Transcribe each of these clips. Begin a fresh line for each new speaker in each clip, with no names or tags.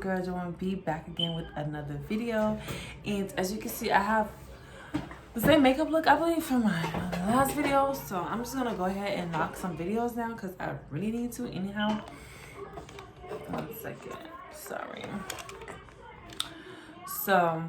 girl Joanne B, back again with another video. And as you can see, I have the same makeup look I believe from my last video, so I'm just gonna go ahead and knock some videos down because I really need to anyhow. 1 second, sorry. So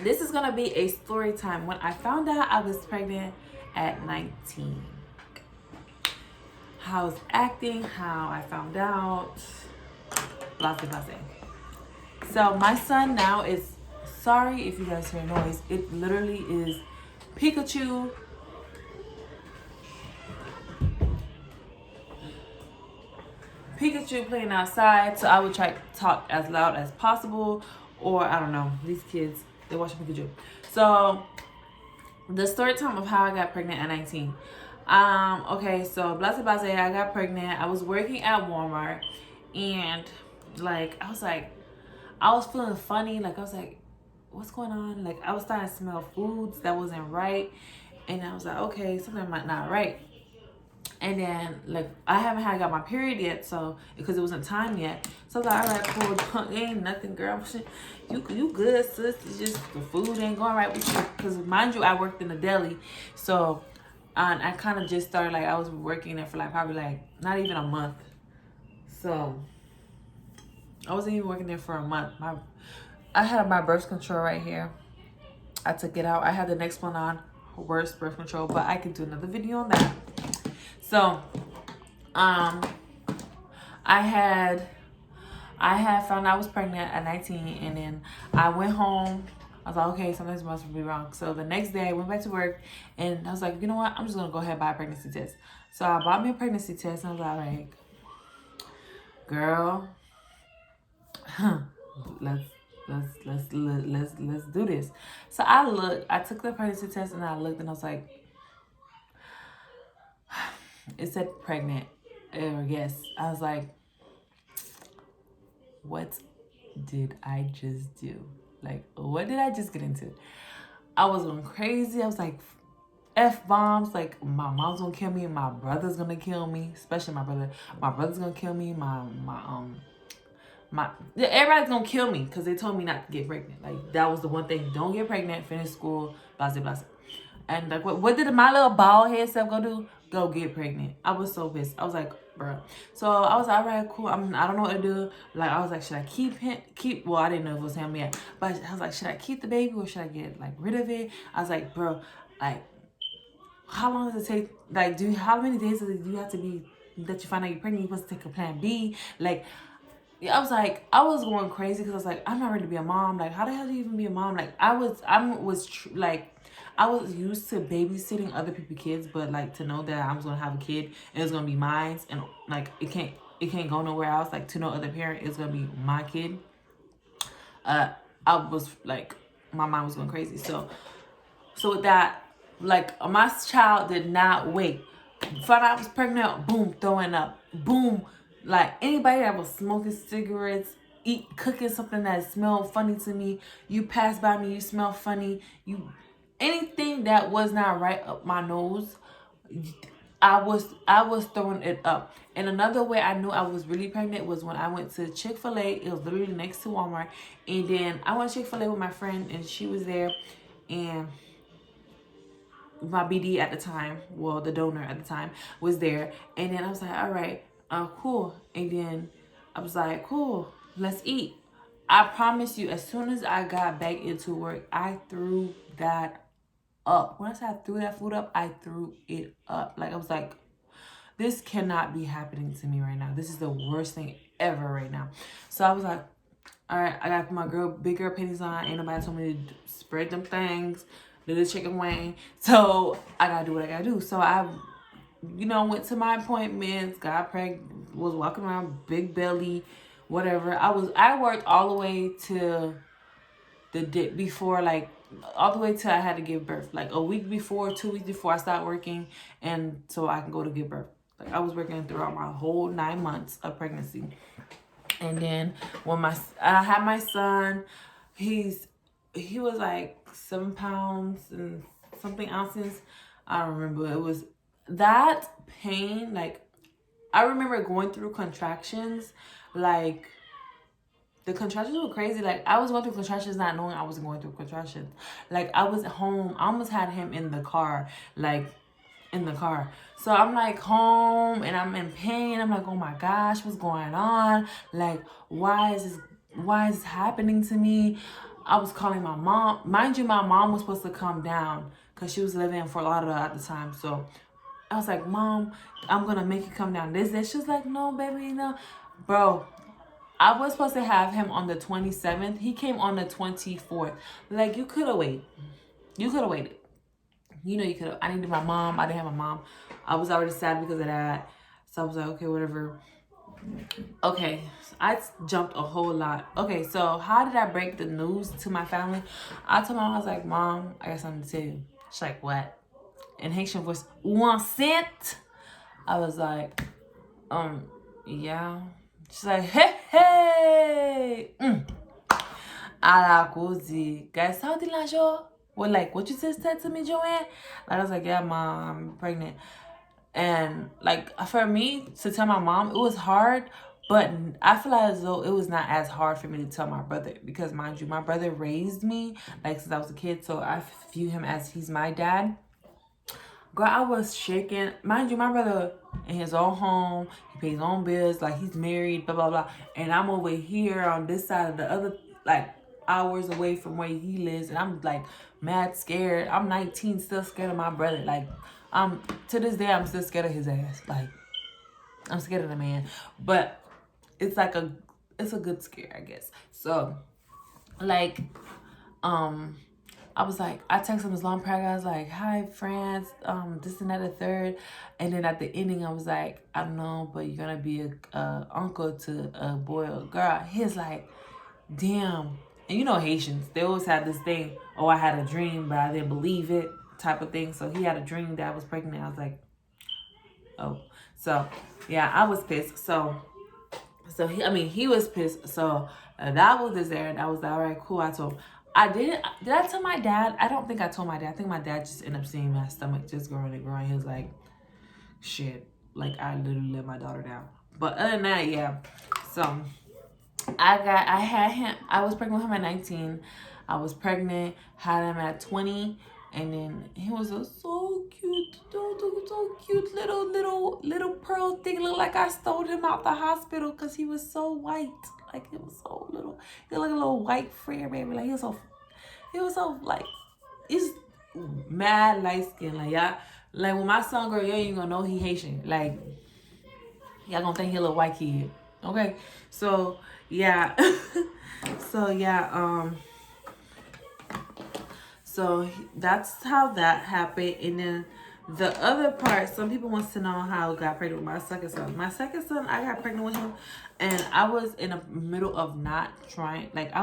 this is gonna be a story time when I found out I was pregnant at 19. How I was acting, how I found out, blah blah blah. So my son now is, sorry if you guys hear noise, it literally is Pikachu playing outside, so I would try to talk as loud as possible, or I don't know, these kids, they're watching Pikachu. So the story time of how I got pregnant at 19. Okay, so blase, I got pregnant. I was working at Walmart, and like I was feeling funny. Like I was like, what's going on? Like I was starting to smell foods that wasn't right, and I was like, okay, something might not right. And then like I haven't got my period yet, so because it wasn't time yet. So I was like, all right, cool, ain't nothing, girl. You good, sis. It's just the food ain't going right with you. Because mind you, I worked in a deli, so I kind of just started, like I was working there for like probably like not even a month. So I wasn't even working there for a month. I had my birth control right here. I took it out. I had the next one on, worst birth control, but I could do another video on that. So I had found out I was pregnant at 19, and then I went home. I was like, okay, something's must be wrong. So the next day I went back to work, and I was like, you know what? I'm just gonna go ahead and buy a pregnancy test. So I bought me a pregnancy test, and I was like, girl, let's do this. So I took the pregnancy test, and I looked, and I was like, it said pregnant, or yes. I was like, what did I just do? Like, what did I just get into? I was going crazy. I was like, F-bombs. Like, my mom's gonna kill me, and my brother's gonna kill me, especially my brother. My brother's gonna kill me. Everybody's gonna kill me because they told me not to get pregnant. Like, that was the one thing. Don't get pregnant, finish school, blah, blah, blah. And like, what did my little bald head self go do? Go get pregnant. I was so pissed. I was like, bro. So I was like, all right, cool. I don't know what to do. Like, I was like, should I keep? Well, I didn't know if it was him yet, but I was like, should I keep the baby or should I get like rid of it? I was like, bro, like, how long does it take? Like, how many days do you have to be that you find out you're pregnant? You supposed to take a plan B? Like, yeah, I was like, I was going crazy because I was like, I'm not ready to be a mom. Like, how the hell do you even be a mom? Like, I was used to babysitting other people's kids, but like to know that I was gonna have a kid and it's gonna be mine, and like it can't go nowhere else. Like to no other parent, it's gonna be my kid. I was like, my mind was going crazy. So with that, like my child did not wait. Found out I was pregnant, boom, throwing up, boom. Like anybody that was smoking cigarettes, cooking something that smelled funny to me, you pass by me, you smell funny, anything that was not right up my nose, I was throwing it up. And another way I knew I was really pregnant was when I went to Chick-fil-A. It was literally next to Walmart. And then I went to Chick-fil-A with my friend, and she was there, and my BD at the time, well, the donor at the time, was there. And then I was like, all right, cool. And then I was like, cool, let's eat. I promise you, as soon as I got back into work, I threw that up. When I said I threw that food up, I threw it up. Like, I was like, this cannot be happening to me right now. This is the worst thing ever right now. So I was like, all right, I got my big girl panties on. Ain't nobody told me to spread them things, do the chicken wing. So I gotta do what I gotta do. So I, went to my appointments, got pregnant, was walking around big belly, whatever. I worked all the way to the day before, like all the way till I had to give birth. Like a week before, 2 weeks before I started working, and so I can go to give birth. Like I was working throughout my whole 9 months of pregnancy. And then when I had my son, he was like 7 pounds and something ounces. I don't remember. It was that pain. Like I remember going through contractions, like the contractions were crazy. Like, I was going through contractions not knowing I was going through contractions. Like, I was at home. I almost had him in the car. Like, in the car. So I'm like home and I'm in pain. I'm like, oh my gosh, what's going on? Like, why is this happening to me? I was calling my mom. Mind you, my mom was supposed to come down because she was living in Fort Lauderdale at the time. So I was like, Mom, I'm gonna make you come down this day. She was like, no, baby, no. Bro, I was supposed to have him on the 27th. He came on the 24th. Like, you could have waited. You could have waited. You know, you could have. I needed my mom. I didn't have my mom. I was already sad because of that. So I was like, okay, whatever. Okay, I jumped a whole lot. Okay, so how did I break the news to my family? I told my mom, I was like, Mom, I got something to tell you. She's like, what? In Haitian voice, 1 cent? I was like, yeah. She's like, hey. À la cause, guys, how did l'argent? Well, like, what you just said to me, Joanne? Like, I was like, yeah, Mom, I'm pregnant. And, like, for me to tell my mom, it was hard. But I feel like as though it was not as hard for me to tell my brother. Because, mind you, my brother raised me, like, since I was a kid. So I view him as he's my dad. Girl, I was shaking. Mind you, my brother in his own home. He pays his own bills. Like, he's married, blah, blah, blah. And I'm over here on this side of the other, like, hours away from where he lives. And I'm, like, mad scared. I'm 19, still scared of my brother. Like, to this day, I'm still scared of his ass. Like, I'm scared of the man. But it's like it's a good scare, I guess. So, like, I was like, I texted him his long prayer. I was like, hi, friends, this and that, the third. And then at the ending, I was like, I don't know, but you're going to be a uncle to a boy or a girl. He's like, damn. And you know Haitians, they always had this thing, oh, I had a dream, but I didn't believe it type of thing. So he had a dream that I was pregnant. I was like, oh. So, yeah, I was pissed. So he was pissed. So that was this there. And I was like, all right, cool. I told him. Did I tell my dad? I don't think I told my dad. I think my dad just ended up seeing my stomach just growing and growing. He was like, shit. Like, I literally let my daughter down. But other than that, yeah. So I was pregnant with him at 19. I was pregnant, had him at 20. And then he was a so cute, so cute little pearl thing. Looked like I stole him out the hospital because he was so white. Like, it was so little. He looked like a little white friend, baby. Like, he was so like, he's mad light skin. Like, y'all, like, when my son grow, y'all ain't gonna know he Haitian. Like, y'all gonna think he a little white kid. Okay, so yeah, so that's how that happened. And then the other part, some people wants to know how I got pregnant with my second son. My second son, I got pregnant with him, and I was in the middle of I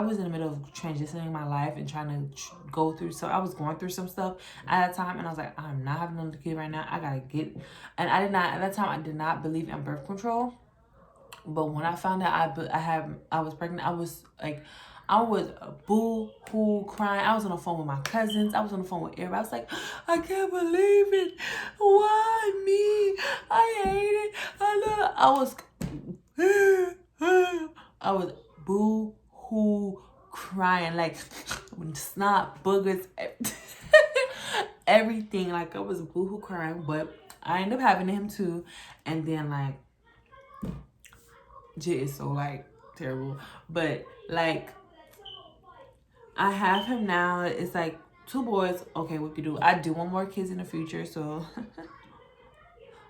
was in the middle of transitioning my life and trying to go through. So I was going through some stuff at that time, and I was like, I'm not having another kid right now. I gotta get, and at that time, I did not believe in birth control. But when I found out I was pregnant, I was boo-hoo crying. I was on the phone with my cousins. I was on the phone with everybody. I was like, I can't believe it. Why me? I hate it. I was boo-hoo crying. Like, snot, boogers, everything. Like, I was boo-hoo crying. But I ended up having him too. And then, like, Jit is so, like, terrible. But, like, I have him now. It's, like, 2 boys. Okay, what we do? I do want more kids in the future, so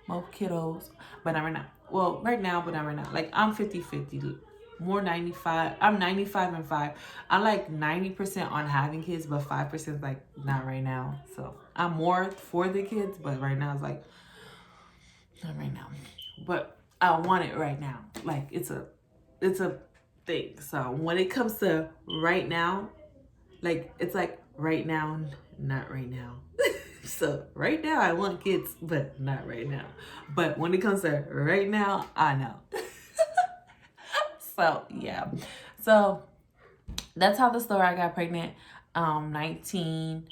more kiddos. But not right now. Well, right now, but not right now. Like, I'm 50-50. More 95. I'm 95 and 5. I'm, like, 90% on having kids, but 5% is, like, not right now. So, I'm more for the kids, but right now it's, like, not right now. But I want it right now. Like, it's a thing. So when it comes to right now, like, it's like right now, not right now. So right now I want kids, but not right now. But when it comes to right now, I know. So yeah. So that's how the story I got pregnant. 19.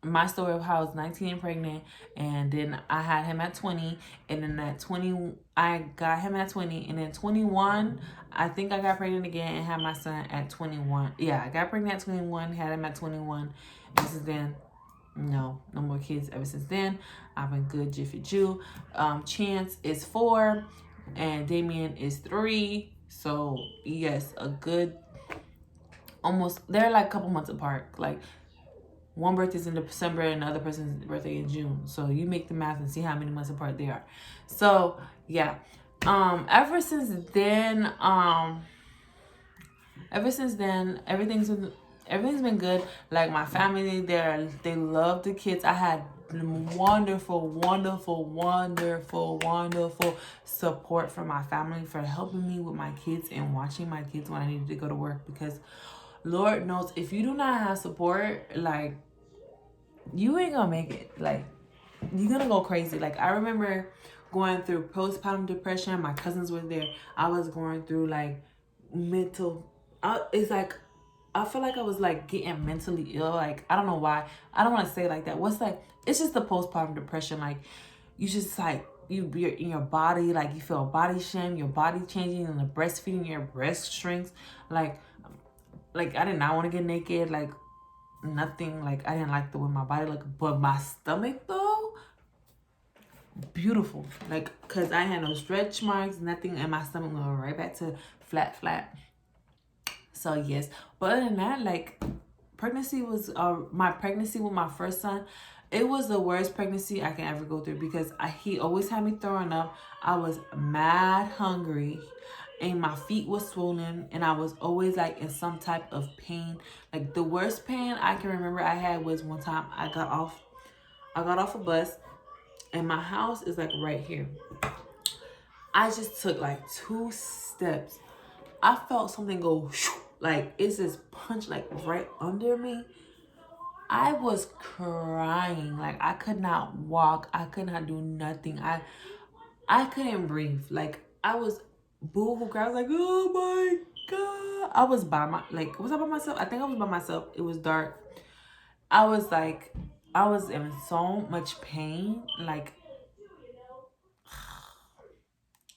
my story of how I was 19 and pregnant, and then I had him at 20, and then at 20, I got him at 20, and then 21, I think I got pregnant again and had my son at 21. Yeah, I got pregnant at 21, had him at 21, and since then, no more kids ever since then. I've been good, Jiffy Jew. Chance is 4, and Damien is 3. So yes, a good, almost, they're like a couple months apart. Like, one birthday's in December and the other person's birthday in June. So you make the math and see how many months apart they are. So yeah. Ever since then, everything's been good. Like, my family, they love the kids. I had wonderful support from my family for helping me with my kids and watching my kids when I needed to go to work, because Lord knows, if you do not have support, like, you ain't gonna make it. Like, you're gonna go crazy. Like, I remember going through postpartum depression. My cousins were there. I was going through, like, it's like, I feel like I was, like, getting mentally ill. Like, I don't know why. I don't want to say it like that. It's just the postpartum depression. Like, you just, like, you're in your body, like, you feel body shame, your body changing, and the breastfeeding, your breast shrinks. Like, I did not want to get naked. Like, nothing. Like, I didn't like the way my body looked. But my stomach, though, beautiful. Like, because I had no stretch marks, nothing, and my stomach went right back to flat. So yes, but other than that, like, pregnancy was my pregnancy with my first son, it was the worst pregnancy I can ever go through, because he always had me throwing up. I was mad hungry, and my feet was swollen, and I was always, like, in some type of pain. Like, the worst pain I can remember I had was one time I got off a bus, and my house is, like, right here. I just took, like, 2 steps. I felt something go, like, it's this punch, like, right under me. I was crying. Like, I could not walk. I could not do nothing. I couldn't breathe. Like, I was boo-hoo crying. I was like, oh my God. I was by myself? I think I was by myself. It was dark. I was in so much pain. Like,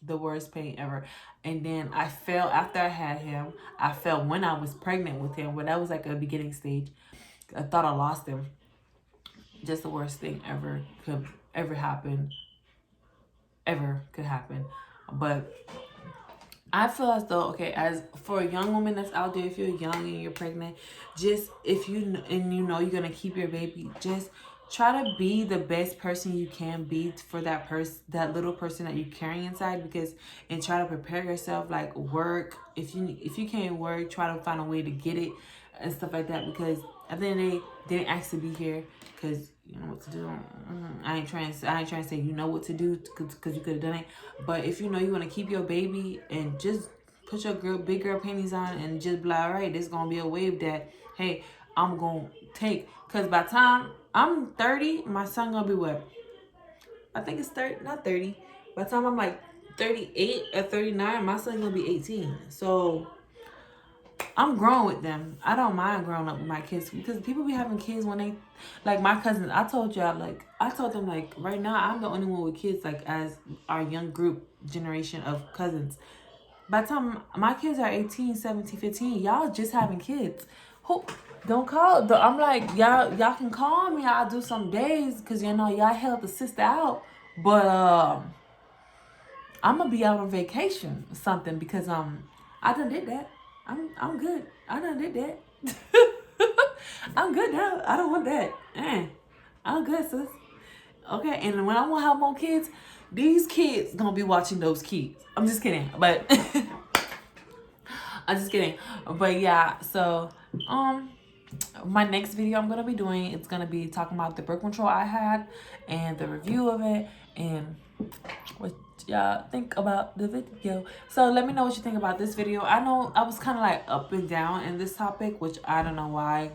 the worst pain ever. And then I fell after I had him. I fell when I was pregnant with him, but that was like a beginning stage. I thought I lost him. Just the worst thing could happen. But I feel as though, okay, as for a young woman that's out there, if you're young and you're pregnant, just if you know you're gonna keep your baby, just try to be the best person you can be for that little person that you carry inside, and try to prepare yourself, like, work. If you can't work, try to find a way to get it and stuff like that, because at the end of the day, they didn't ask to be here because you know what to do. I ain't trying to say you know what to do, because you could have done it. But if you know you want to keep your baby, and just put your big girl panties on, and just be like, all right, there's gonna be a wave that, hey, I'm gonna take. Because by the time I'm 30, my son gonna be what? I think it's 30, not 30. By the time I'm like 38 or 39, my son's gonna be 18. So I'm grown with them. I don't mind growing up with my kids, because people be having kids when they, like, my cousins. I told them, like, right now I'm the only one with kids, like, as our young group generation of cousins. By the time my kids are 18, 17, 15, y'all just having kids. Don't call. I'm like, y'all can call me. I'll do some days, because, you know, y'all help the sister out. But I'm gonna be out on vacation or something, because I done did that. I'm good. I done did that. I'm good now. I don't want that. I'm good, sis. Okay, and when I want to have more kids, these kids gonna be watching those kids. I'm just kidding, but I'm just kidding. But yeah, so my next video I'm gonna be doing, it's gonna be talking about the birth control I had and the review of it, and what y'all think about the video. So let me know what you think about this video. I know I was kind of like up and down in this topic, which I don't know why.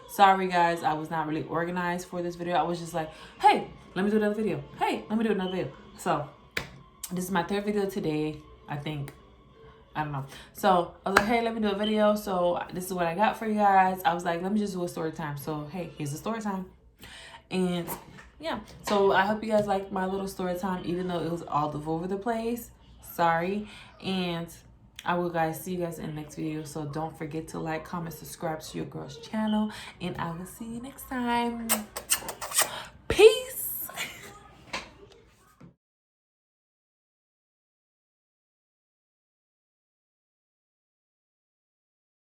Sorry guys, I was not really organized for this video. I was just like, hey, let me do another video. Hey, let me do another video. So this is my 3rd video today, I think. I don't know. So I was like, hey, let me do a video. So this is what I got for you guys. I was like, let me just do a story time. So hey, here's the story time. And yeah, so I hope you guys liked my little story time, even though it was all over the place. Sorry. And I will guys see you guys in the next video. So don't forget to like, comment, subscribe to your girl's channel, and I will see you next time.